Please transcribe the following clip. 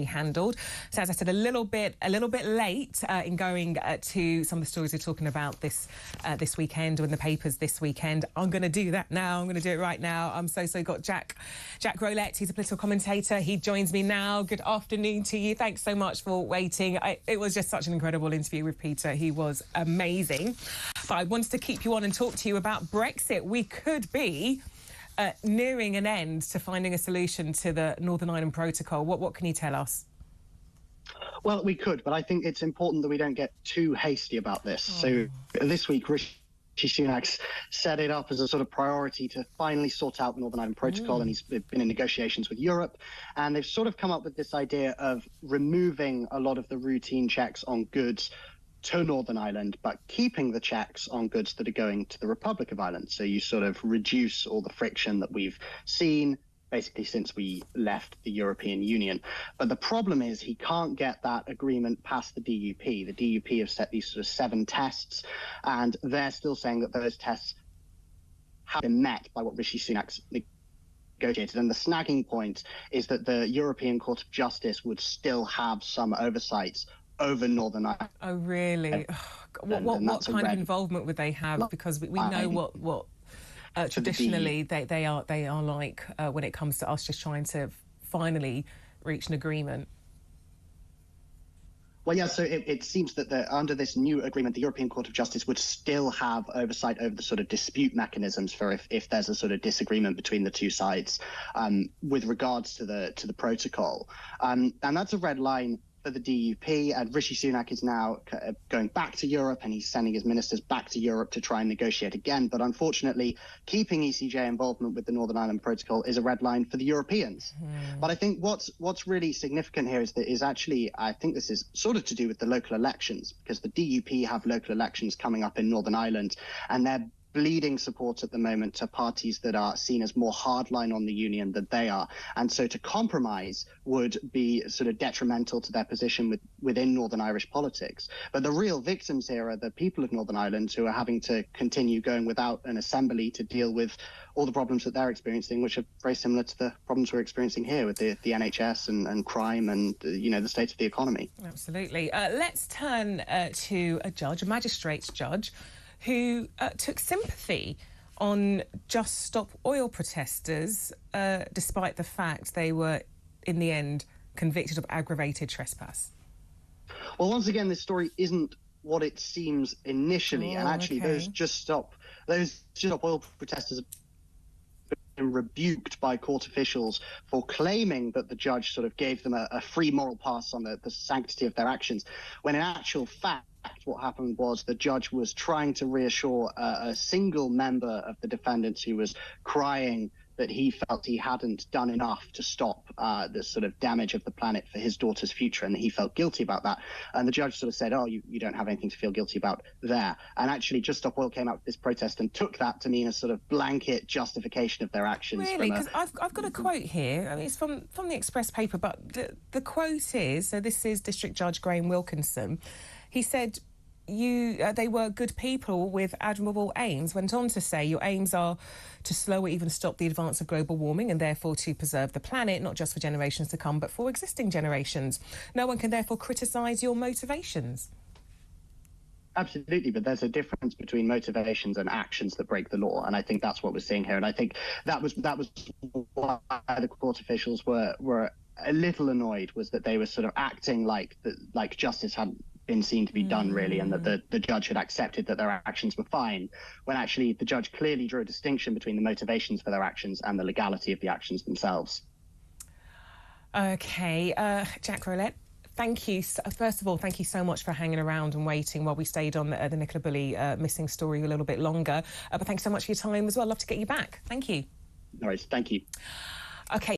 handled. So as I said, a little bit late in going to some of the stories we're talking about this weekend or in the papers this weekend. I'm going to do that now. I'm going to do it right now. I'm so got Jack Rowlett. He's a political commentator. He joins me now. Good afternoon to you. Thanks so much for waiting. It was just such an incredible interview with Peter. He was amazing. But I wanted to keep you on and talk to you about Brexit. We could be nearing an end to finding a solution to the Northern Ireland Protocol. What can you tell us? Well, we could, but I think it's important that we don't get too hasty about this. So this week, Rishi Sunak set it up as a sort of priority to finally sort out the Northern Ireland Protocol, and he's been in negotiations with Europe, and they've sort of come up with this idea of removing a lot of the routine checks on goods to Northern Ireland, but keeping the checks on goods that are going to the Republic of Ireland. So you sort of reduce all the friction that we've seen basically since we left the European Union. But the problem is he can't get that agreement past the DUP. The DUP have set these sort of 7 tests, and they're still saying that those tests have been met by what Rishi Sunak's negotiated. And the snagging point is that the European Court of Justice would still have some oversights over Northern Ireland. Oh, really? What kind of involvement would they have? Because we know what traditionally they are like when it comes to us just trying to finally reach an agreement. Well, yeah, so it seems that under this new agreement, the European Court of Justice would still have oversight over the sort of dispute mechanisms for if there's a sort of disagreement between the two sides with regards to the protocol. And that's a red line for the DUP, and Rishi Sunak is now going back to Europe, and he's sending his ministers back to Europe to try and negotiate again. But unfortunately, keeping ECJ involvement with the Northern Ireland Protocol is a red line for the Europeans. But I think what's really significant here is actually, I think this is sort of to do with the local elections, because the DUP have local elections coming up in Northern Ireland, and they're bleeding support at the moment to parties that are seen as more hardline on the union than they are. And so to compromise would be sort of detrimental to their position within Northern Irish politics. But the real victims here are the people of Northern Ireland, who are having to continue going without an assembly to deal with all the problems that they're experiencing, which are very similar to the problems we're experiencing here with the NHS and crime and, the state of the economy. Absolutely. Let's turn to a magistrate's judge, who took sympathy on Just Stop Oil protesters, despite the fact they were, in the end, convicted of aggravated trespass. Well, once again, this story isn't what it seems initially, and actually those Just Stop Oil protesters have been rebuked by court officials for claiming that the judge sort of gave them a free moral pass on the sanctity of their actions, when in actual fact, what happened was the judge was trying to reassure a single member of the defendants who was crying that he felt he hadn't done enough to stop the sort of damage of the planet for his daughter's future, and he felt guilty about that. And the judge sort of said, you don't have anything to feel guilty about there. And actually, Just Stop Oil came out with this protest and took that to mean a sort of blanket justification of their actions. Really? Because I've got a quote here. I mean, it's from the Express paper, but the quote is, so this is District Judge Graham Wilkinson. He said, they were good people with admirable aims. Went on to say, your aims are to slow or even stop the advance of global warming, and therefore to preserve the planet, not just for generations to come, but for existing generations. No one can therefore criticise your motivations. Absolutely, but there's a difference between motivations and actions that break the law, and I think that's what we're seeing here. And I think that was why the court officials were a little annoyed, was that they were sort of acting like justice hadn't been seen to be done, really, and that the judge had accepted that their actions were fine, when actually the judge clearly drew a distinction between the motivations for their actions and the legality of the actions themselves. OK, Jack Rowlett, thank you. First of all, thank you so much for hanging around and waiting while we stayed on the Nicola Bulley missing story a little bit longer. But thanks so much for your time as well. Love to get you back. Thank you. No worries. Thank you. OK.